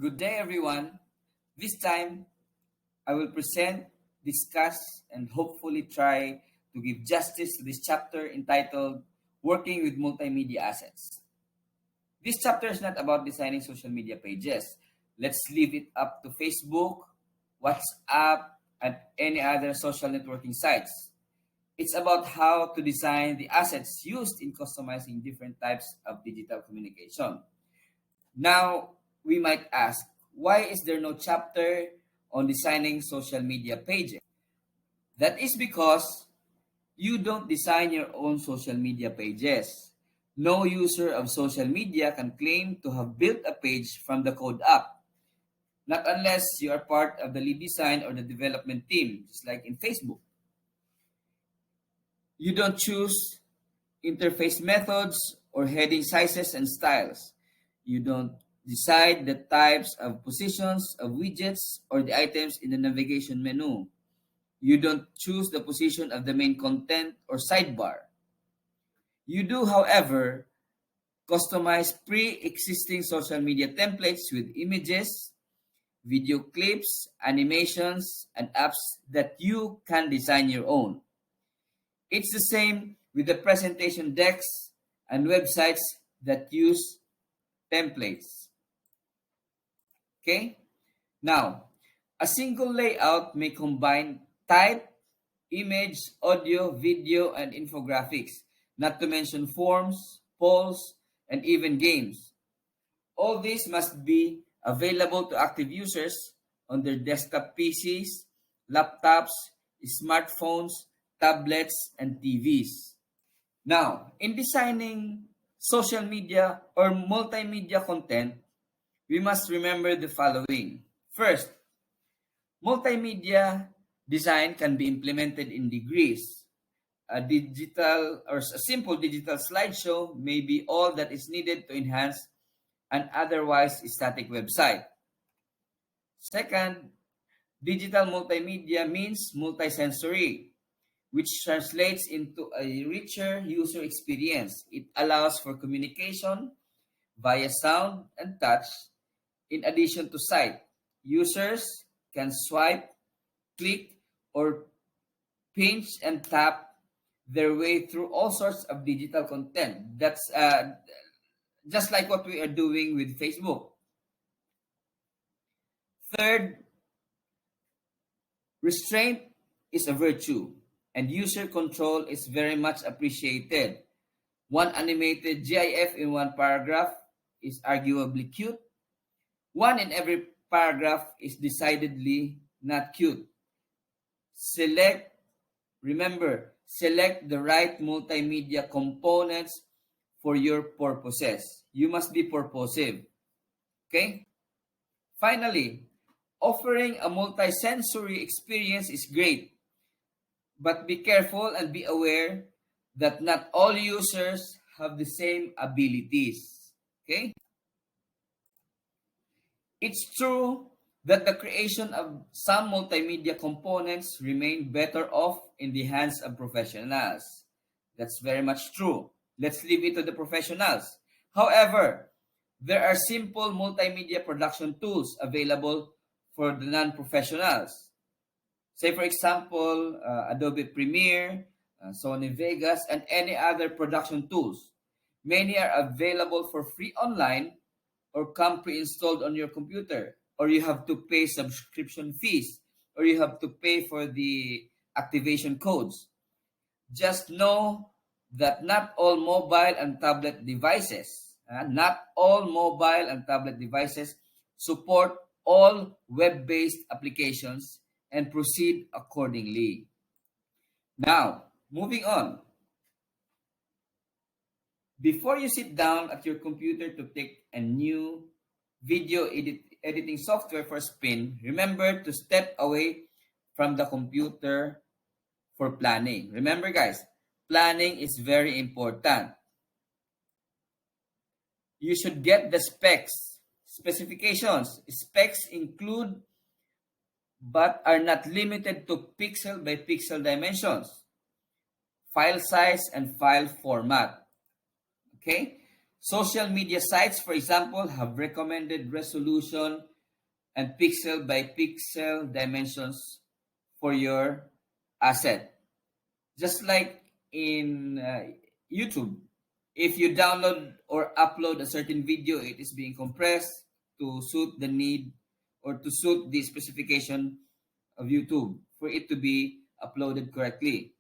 Good day, everyone. This time, I will present, discuss, and hopefully try to give justice to this chapter entitled Working with Multimedia Assets. This chapter is not about designing social media pages. Let's leave it up to Facebook, WhatsApp, and any other social networking sites. It's about how to design the assets used in customizing different types of digital communication. Now, we might ask, why is there no chapter on designing social media pages? That is because you don't design your own social media pages. No user of social media can claim to have built a page from the code up, not unless you are part of the lead design or the development team, just like in Facebook. You don't choose interface methods or heading sizes and styles. You don't decide the types of positions of widgets or the items in the navigation menu. You don't choose the position of the main content or sidebar. You do, however, customize pre-existing social media templates with images, video clips, animations, and apps that you can design your own. It's the same with the presentation decks and websites that use templates. Okay? Now, a single layout may combine type, image, audio, video, and infographics, not to mention forms, polls, and even games. All this must be available to active users on their desktop PCs, laptops, smartphones, tablets, and TVs. Now, in designing social media or multimedia content, we must remember the following. First, multimedia design can be implemented in degrees. A simple digital slideshow may be all that is needed to enhance an otherwise static website. Second, digital multimedia means multisensory, which translates into a richer user experience. It allows for communication via sound and touch in addition to sight. Users can swipe, click, or pinch and tap their way through all sorts of digital content. That's just like what we are doing with Facebook. Third, restraint is a virtue, and user control is very much appreciated. One animated GIF in one paragraph is arguably cute. One in every paragraph is decidedly not cute. Select the right multimedia components for your purposes. You must be purposive. Okay? Finally, offering a multisensory experience is great, but be careful and be aware that not all users have the same abilities. Okay? It's true that the creation of some multimedia components remain better off in the hands of professionals. That's very much true. Let's leave it to the professionals. However, there are simple multimedia production tools available for the non-professionals. Say, for example, Adobe Premiere, Sony Vegas, and any other production tools. Many are available for free online or come pre-installed on your computer, or you have to pay subscription fees, or you have to pay for the activation codes. Just know that not all mobile and tablet devices, support all web-based applications and proceed accordingly. Now, moving on. Before you sit down at your computer to take a new video editing software for a spin, remember to step away from the computer for planning. Remember, guys, planning is very important. You should get the specifications. Specs include but are not limited to pixel by pixel dimensions, file size, and file format. Okay? Social media sites, for example, have recommended resolution and pixel by pixel dimensions for your asset. Just like in YouTube, if you download or upload a certain video, it is being compressed to suit the need or to suit the specification of YouTube for it to be uploaded correctly.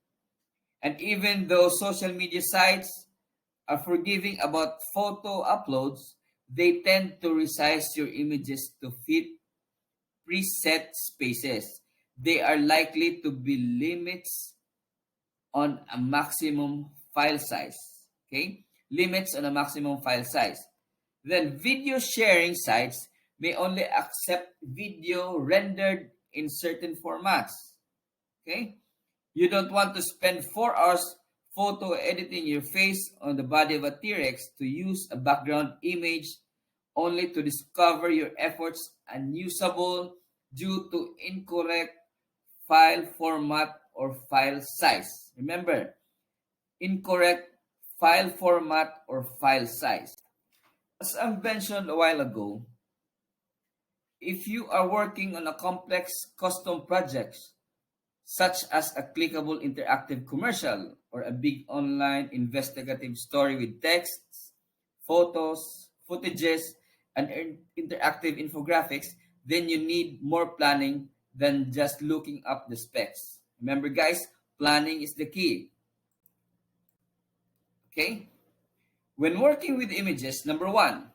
And even though social media sites are forgiving about photo uploads, they tend to resize your images to fit preset spaces. They are likely to be limits on a maximum file size. Okay? Limits on a maximum file size. Then video sharing sites may only accept video rendered in certain formats. Okay? You don't want to spend 4 hours photo editing your face on the body of a T-Rex to use a background image only to discover your efforts unusable due to incorrect file format or file size. Remember, incorrect file format or file size. As I mentioned a while ago, if you are working on a complex custom project, such as a clickable interactive commercial or a big online investigative story with texts, photos, footages, and interactive infographics, then you need more planning than just looking up the specs. Remember, guys, planning is the key. Okay? When working with images, number one,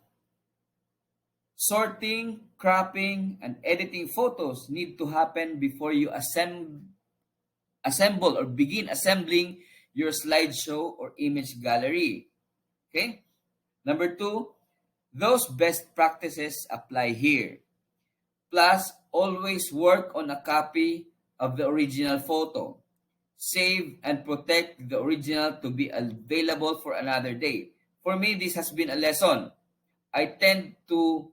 sorting, cropping, and editing photos need to happen before you assemble or begin assembling your slideshow or image gallery. Okay? Number two, those best practices apply here. Plus, always work on a copy of the original photo. Save and protect the original to be available for another day. For me, this has been a lesson. I tend to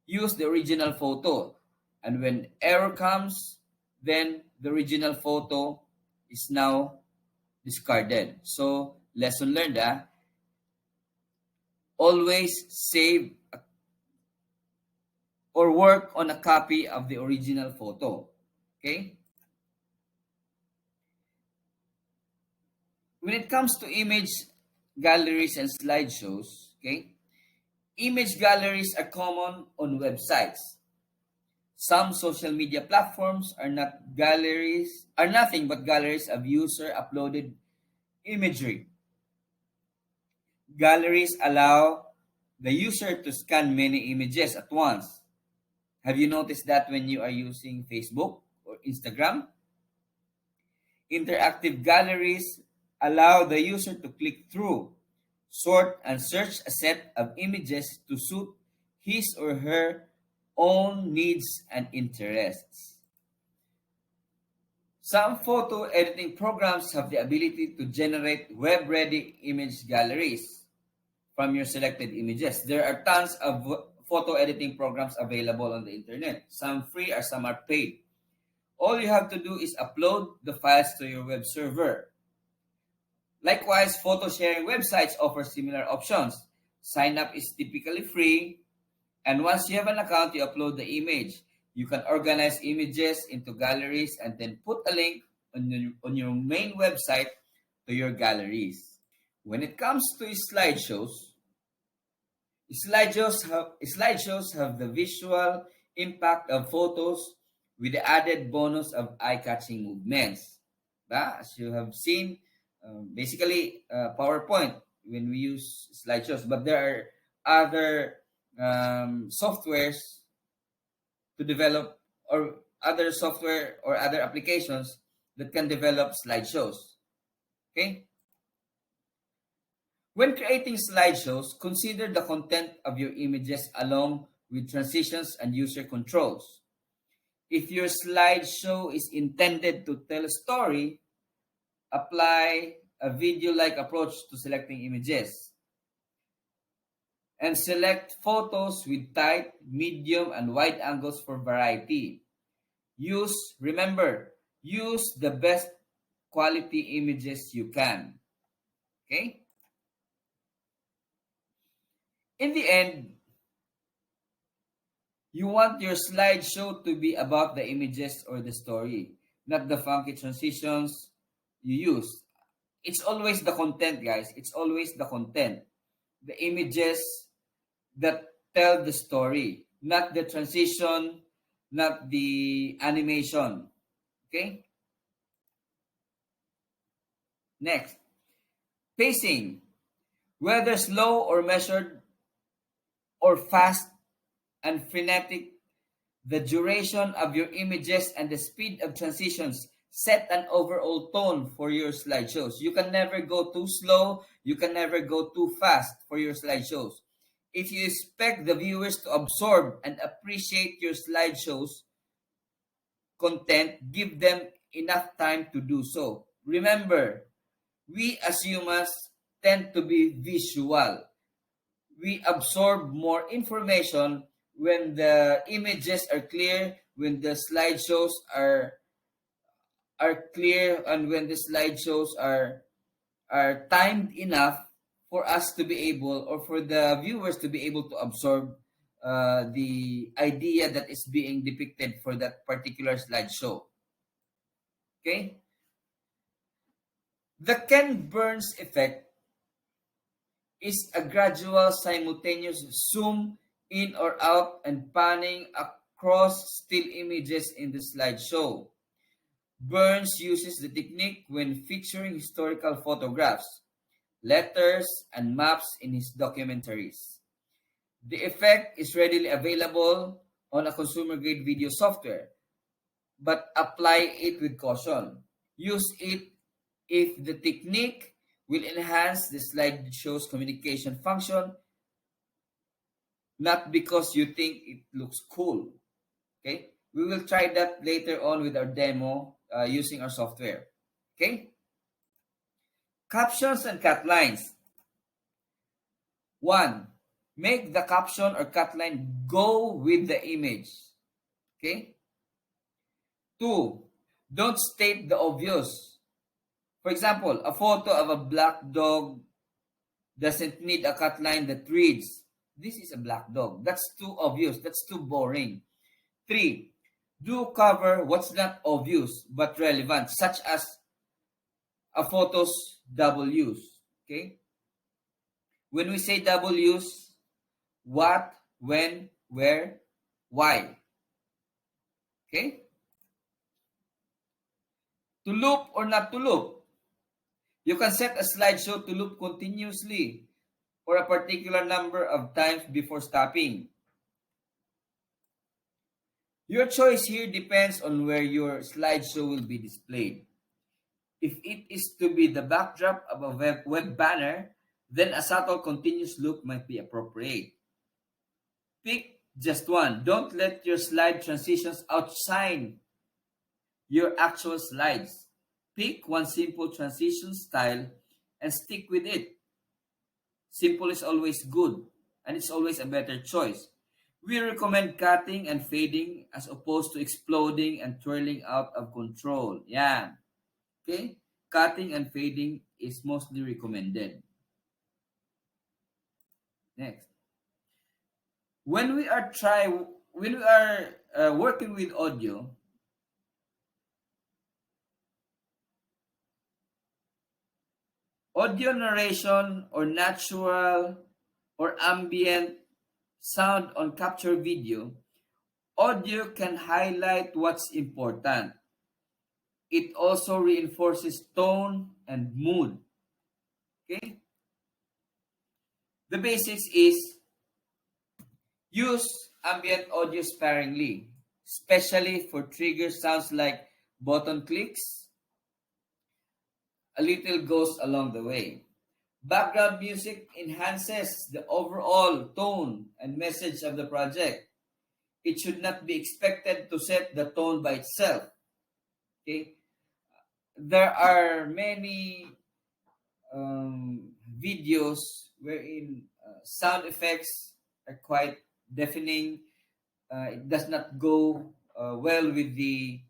use the original photo. And when error comes, then the original photo is now discarded. So, lesson learned, always save or work on a copy of the original photo. Okay? When it comes to image galleries and slideshows, okay, image galleries are common on websites. Some social media platforms are nothing but galleries of user uploaded imagery. Galleries allow the user to scan many images at once. Have you noticed that when you are using Facebook or Instagram? Interactive galleries allow the user to click through, sort, and search a set of images to suit his or her own needs and interests. Some photo editing programs have the ability to generate web-ready image galleries from your selected images. There are tons of photo editing programs available on the internet. Some free or some are paid. All you have to do is upload the files to your web server. Likewise, photo sharing websites offer similar options. Sign up is typically free, and once you have an account, you upload the image. You can organize images into galleries and then put a link on your main website to your galleries. When it comes to slideshows have the visual impact of photos with the added bonus of eye-catching movements. As you have seen, basically PowerPoint when we use slideshows, but there are other softwares to develop or other software or other applications that can develop slideshows. Okay? When creating slideshows, consider the content of your images along with transitions and user controls. If your slideshow is intended to tell a story, apply a video-like approach to selecting images. And select photos with tight, medium, and wide angles for variety. Remember, use the best quality images you can. Okay? In the end, You want your slideshow to be about the images or the story, not the funky transitions you use. It's always the content, guys. It's always the content. The images that tell the story, not the transition, not the animation. Okay? Next, pacing. Whether slow or measured or fast and frenetic, the duration of your images and the speed of transitions set an overall tone for your slideshows. You can never go too slow, you can never go too fast for your slideshows. If you expect the viewers to absorb and appreciate your slideshows content, give them enough time to do so. Remember, we as humans tend to be visual. We absorb more information when the images are clear, when the slideshows are clear, and when the slideshows are timed enough for us to be able, or for the viewers to be able to absorb the idea that is being depicted for that particular slideshow. Okay? The Ken Burns effect is a gradual simultaneous zoom in or out and panning across still images in the slideshow. Burns uses the technique when featuring historical photographs, letters, and maps in his documentaries. The effect is readily available on a consumer-grade video software, but apply it with caution. Use it if the technique will enhance the slideshow's communication function, not because you think it looks cool. Okay? We will try that later on with our demo using our software. Okay? Captions and cut lines. 1. Make the caption or cut line go with the image. Okay? 2. Don't state the obvious. For example, a photo of a black dog doesn't need a cut line that reads, "This is a black dog." That's too obvious. That's too boring. 3. Do cover what's not obvious but relevant, such as a photo's double use. Okay? When we say double use, what, when, where, why. Okay? To loop or not to loop. You can set a slideshow to loop continuously for a particular number of times before stopping. Your choice here depends on where your slideshow will be displayed. If it is to be the backdrop of a web banner, then a subtle continuous loop might be appropriate. Pick just one. Don't let your slide transitions outshine your actual slides. Pick one simple transition style and stick with it. Simple is always good, and it's always a better choice. We recommend cutting and fading as opposed to exploding and twirling out of control. Yeah. Okay? Cutting and fading is mostly recommended. Next. When we are working with audio, audio narration or natural or ambient sound on capture video, audio can highlight what's important. It also reinforces tone and mood. Okay? The basics is use ambient audio sparingly, especially for trigger sounds like button clicks. A little goes along the way. Background music enhances the overall tone and message of the project. It should not be expected to set the tone by itself. Okay? There are many videos wherein sound effects are quite deafening. It does not go well with the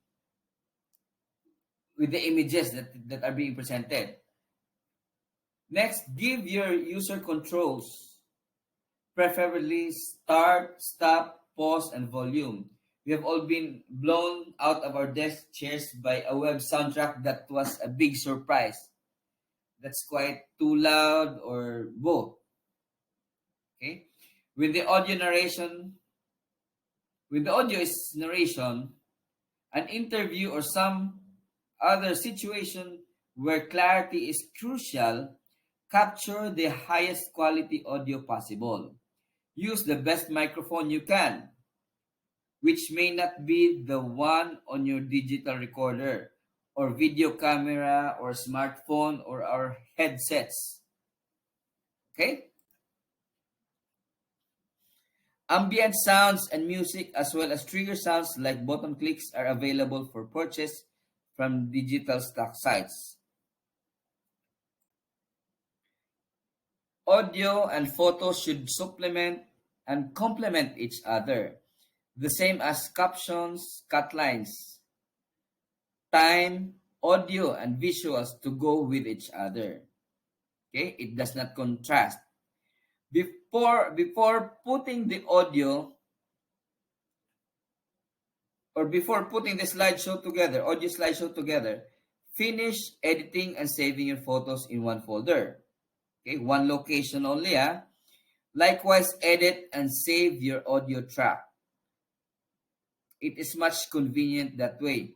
images that are being presented. Next, give your user controls, preferably start, stop, pause, and volume. We have all been blown out of our desk chairs by a web soundtrack that was a big surprise. That's quite too loud or both. Okay? With the audio narration, with the audio is narration, an interview or some other situation where clarity is crucial, capture the highest quality audio possible. Use the best microphone you can, which may not be the one on your digital recorder or video camera or smartphone or our headsets. Okay? Ambient sounds and music as well as trigger sounds like button clicks are available for purchase from digital stock sites. Audio and photos should supplement and complement each other, the same as captions, catlines, time, audio, and visuals to go with each other. Okay, it does not contrast. Before putting the audio or before putting the slideshow together, audio slideshow together, finish editing and saving your photos in one folder. Okay, one location only. Likewise, edit and save your audio track. It is much convenient that way.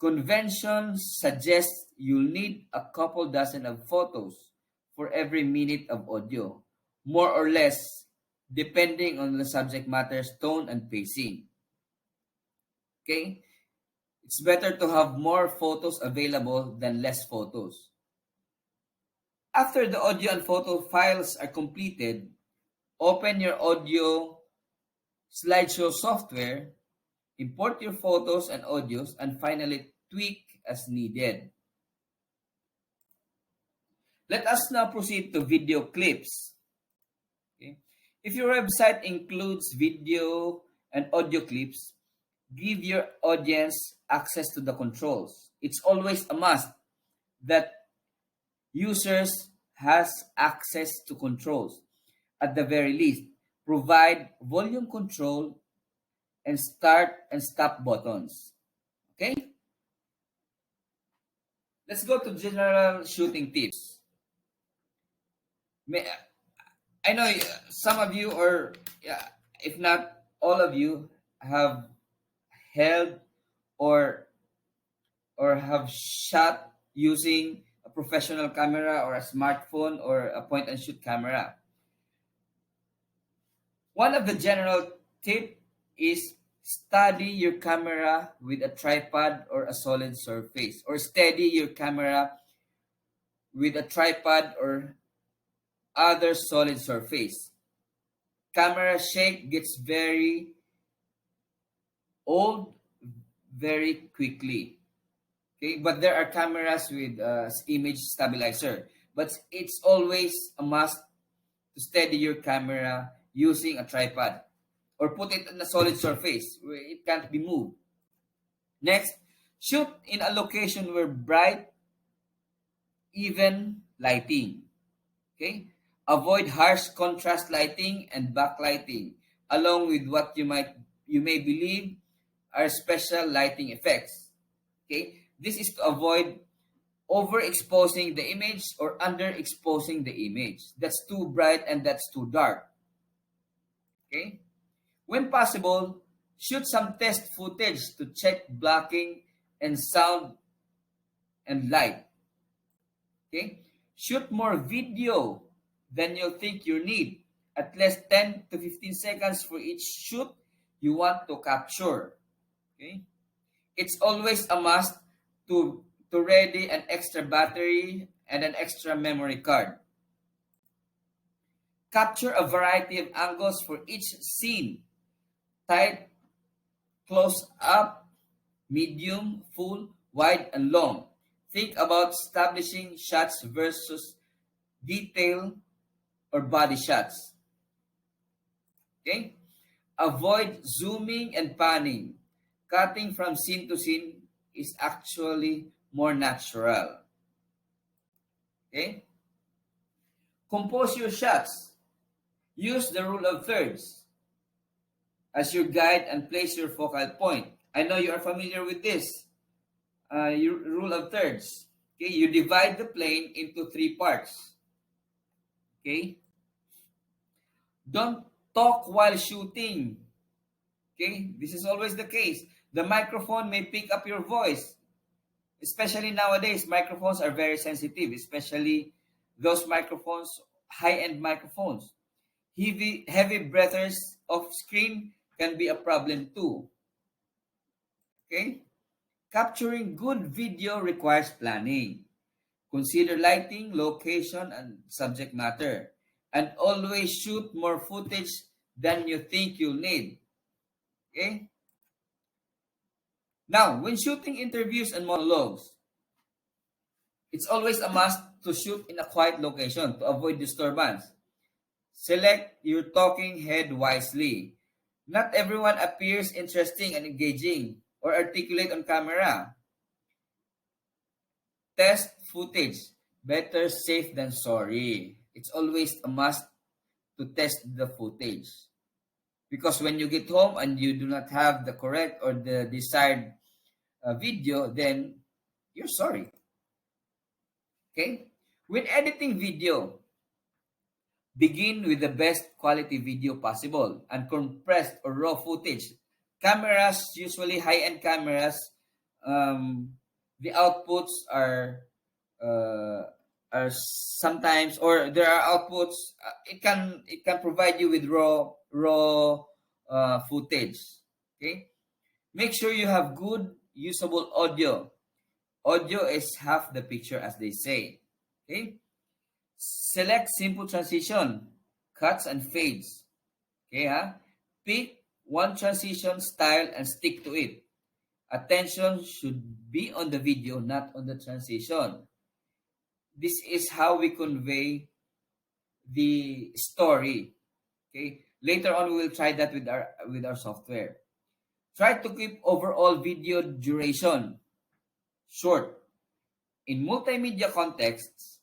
Convention suggests you'll need a couple dozen of photos for every minute of audio, more or less, depending on the subject matter's tone and pacing. Okay? It's better to have more photos available than less photos. After the audio and photo files are completed, open your audio slideshow software, import your photos and audios, and finally tweak as needed. Let us now proceed to video clips. Okay? If your website includes video and audio clips, give your audience access to the controls. It's always a must that users has access to controls. At the very least, provide volume control and start and stop buttons. Okay? Let's go to general shooting tips. I know some of you, or if not all of you, have held or have shot using a professional camera or a smartphone or a point and shoot camera. One of the general tip is steady your camera with a tripod or a solid surface, or steady your camera with a tripod or other solid surface. Camera shake gets very old very quickly. Okay, but there are cameras with image stabilizer, but it's always a must to steady your camera using a tripod or put it on a solid surface where it can't be moved. Next, shoot in a location where bright, even lighting. Okay, avoid harsh contrast lighting and backlighting, along with what you may believe are special lighting effects. Okay, this is to avoid overexposing the image or underexposing the image. That's too bright and that's too dark. Okay? When possible, shoot some test footage to check blocking and sound and light. Okay? Shoot more video than you'll think you need. At least 10 to 15 seconds for each shoot you want to capture. Okay? It's always a must to ready an extra battery and an extra memory card. Capture a variety of angles for each scene. Tight, close up, medium, full, wide, and long. Think about establishing shots versus detail or body shots. Okay? Avoid zooming and panning. Cutting from scene to scene is actually more natural. Okay? Compose your shots. Use the rule of thirds. as your guide and place your focal point. I know you are familiar with this rule of thirds. Okay, you divide the plane into three parts. Okay, don't talk while shooting. Okay, this is always the case. The microphone may pick up your voice, especially nowadays. Microphones are very sensitive, especially those microphones, high-end microphones. Heavy breathers off screen can be a problem too. Okay, capturing good video requires planning. Consider lighting, location, and subject matter. And always shoot more footage than you think you'll need. Okay? Now, when shooting interviews and monologues, it's always a must to shoot in a quiet location to avoid disturbance. Select your talking head wisely. Not everyone appears interesting and engaging or articulate on camera. Test footage. Better safe than sorry. It's always a must to test the footage. Because when you get home and you do not have the correct or the desired video, then you're sorry. Okay? When editing video, begin with the best quality video possible, uncompressed or raw footage. Cameras, usually high-end cameras, the outputs uh, are sometimes, or there are outputs. It can provide you with raw footage. Okay, make sure you have good usable audio. Audio is half the picture, as they say. Okay, select simple transition, cuts and fades. Okay, pick one transition style and stick to it. Attention should be on the video, not on the transition. This is how we convey the story. Okay, later on we will try that with our software. Try to keep overall video duration short. In multimedia contexts,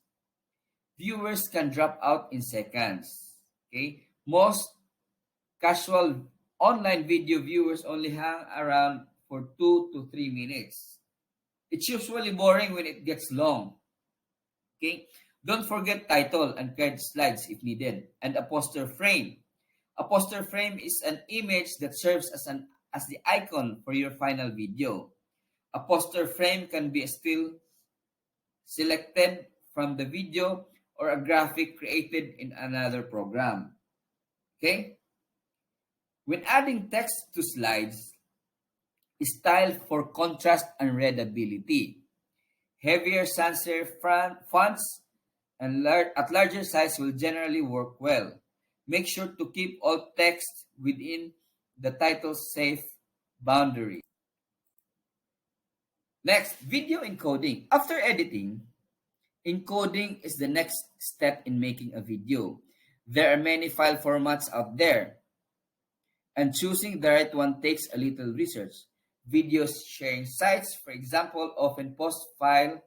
viewers can drop out in seconds. Okay, most casual online video viewers only hang around for 2 to 3 minutes. It's usually boring when it gets long. Okay, don't forget title and card slides if needed, and a poster frame. A poster frame is an image that serves as the icon for your final video. A poster frame can be a still selected from the video or a graphic created in another program. Okay? When adding text to slides, style for contrast and readability. Heavier sans serif fonts and at larger size will generally work well. Make sure to keep all text within the title's safe boundary. Next, video encoding. After editing, encoding is the next step in making a video. There are many file formats out there, and choosing the right one takes a little research. Video sharing sites, for example, often post file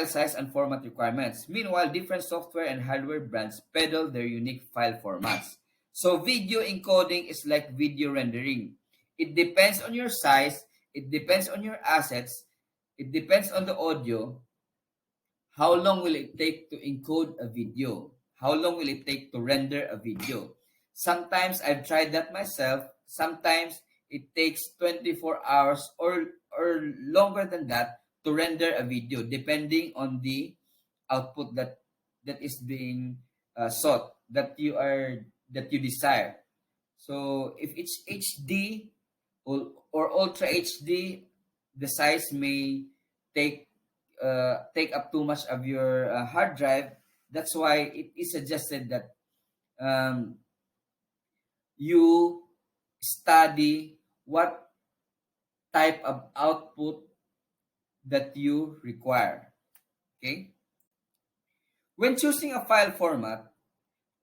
size and format requirements. Meanwhile, different software and hardware brands peddle their unique file formats. So video encoding is like video rendering. It depends on your size, it depends on your assets, it depends on the audio. How long will it take to encode a video? How long will it take to render a video? Sometimes I've tried that myself. Sometimes it takes 24 hours or longer than that to render a video, depending on the output that is being sought, that you desire. So if it's HD or Ultra HD, the size may take up too much of your hard drive. That's why it is suggested that you study what type of output that you require. Okay? When choosing a file format,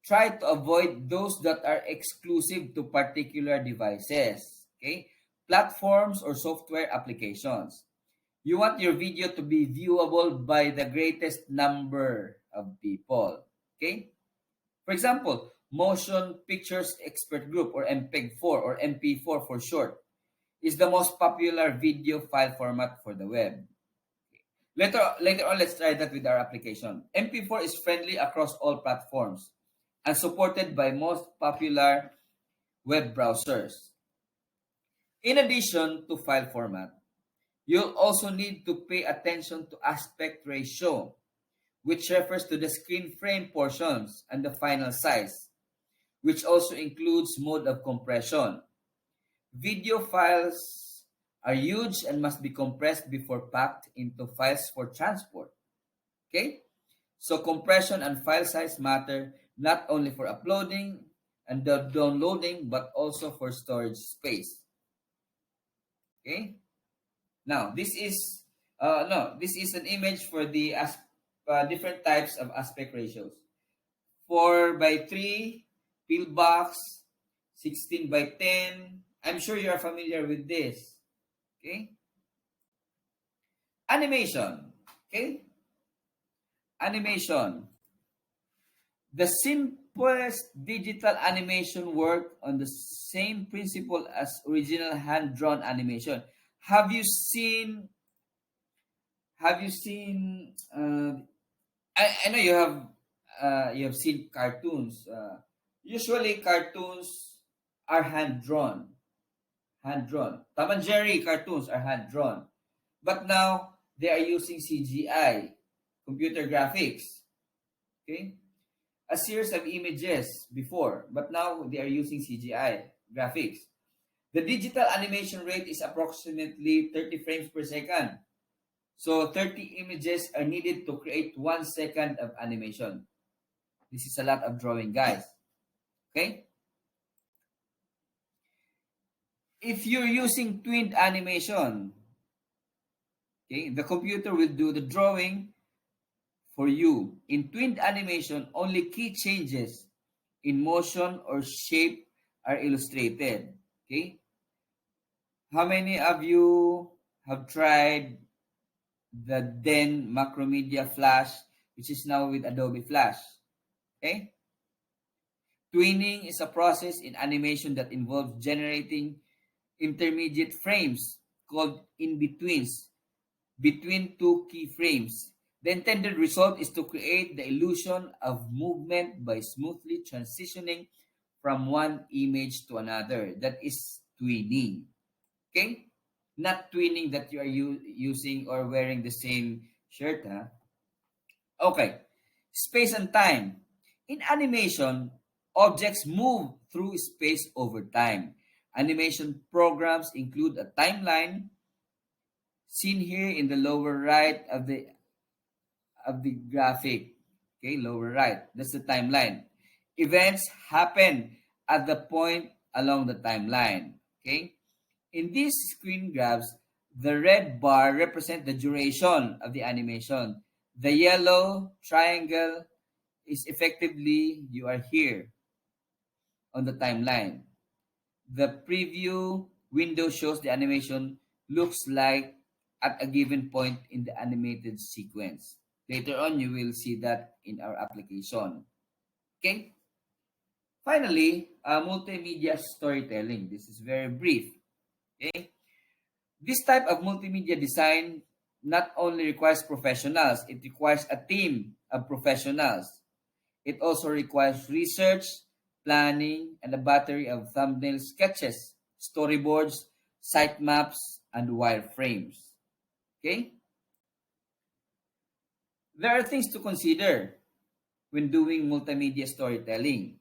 try to avoid those that are exclusive to particular devices. Okay? Platforms or software applications. You want your video to be viewable by the greatest number of people. Okay? For example, Motion Pictures Expert Group, or MPEG-4 or MP4 for short, is the most popular video file format for the web. Later on, let's try that with our application. MP4 is friendly across all platforms and supported by most popular web browsers. In addition to file format, you'll also need to pay attention to aspect ratio, which refers to the screen frame portions, and the final size, which also includes mode of compression. Video files are huge and must be compressed before packed into files for transport. Okay? So compression and file size matter not only for uploading and the downloading, but also for storage space. Okay? Now, this is an image for the different types of aspect ratios. 4 by 3, pillbox, 16 by 10. I'm sure you are familiar with this. Okay? Animation. Okay? Animation. The simplest digital animation work on the same principle as original hand-drawn animation. Have you seen I know you have seen cartoons. Usually cartoons are hand drawn. Hand drawn. Tom and Jerry cartoons are hand drawn. But now they are using CGI, computer graphics. Okay? A series of images before, but now they are using CGI graphics. The digital animation rate is approximately 30 frames per second. So 30 images are needed to create 1 second of animation. This is a lot of drawing, guys. Okay? If you're using twinned animation, okay, the computer will do the drawing for you. In twinned animation, only key changes in motion or shape are illustrated. Okay? How many of you have tried the then Macromedia Flash, which is now with Adobe Flash? Okay? Twinning is a process in animation that involves generating intermediate frames called in-betweens between two keyframes. The intended result is to create the illusion of movement by smoothly transitioning from one image to another. That is twinning. Okay? Not twinning that you are using or wearing the same shirt. Huh? Okay. Space and time. In animation, objects move through space over time. Animation programs include a timeline seen here in the lower right of the graphic. Okay, lower right. That's the timeline. Events happen at the point along the timeline. Okay. In these screen grabs, the red bar represents the duration of the animation. The yellow triangle is effectively you are here on the timeline. The preview window shows the animation looks like at a given point in the animated sequence. Later on, you will see that in our application. Okay? Finally, multimedia storytelling. This is very brief. Okay? This type of multimedia design not only requires professionals, it requires a team of professionals. It also requires research, planning, and a battery of thumbnail sketches, storyboards, sitemaps, and wireframes. Okay? There are things to consider when doing multimedia storytelling.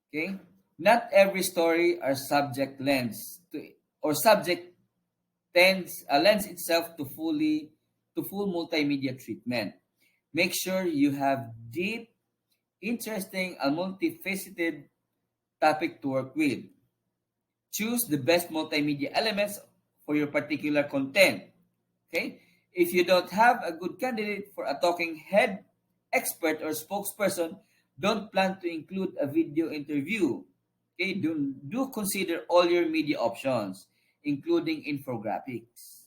Okay? Not every story or subject lends to or subject lends itself to full multimedia treatment. Make sure you have deep, interesting, and multifaceted topic to work with. Choose the best multimedia elements for your particular content. Okay? If you don't have a good candidate for a talking head expert or spokesperson, don't plan to include a video interview. Okay? Do consider all your media options, including infographics.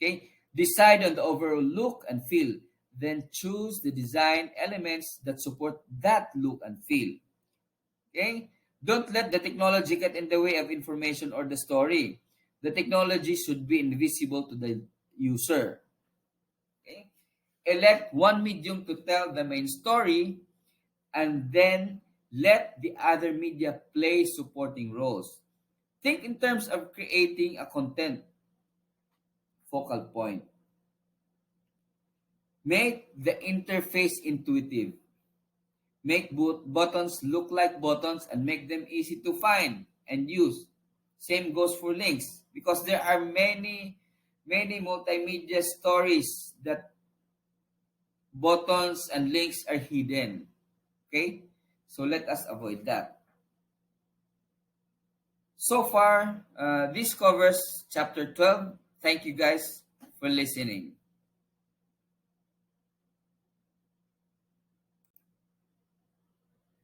Okay? Decide on the overall look and feel. then choose the design elements that support that look and feel. Okay? Don't let the technology get in the way of information or the story. The technology should be invisible to the user. Okay? Elect one medium to tell the main story and then let the other media play supporting roles. Think in terms of creating a content focal point. Make the interface intuitive. Make buttons look like buttons and make them easy to find and use. Same goes for links because there are many multimedia stories that buttons and links are hidden. Okay? So let us avoid that. So far, this covers chapter 12. Thank you guys for listening.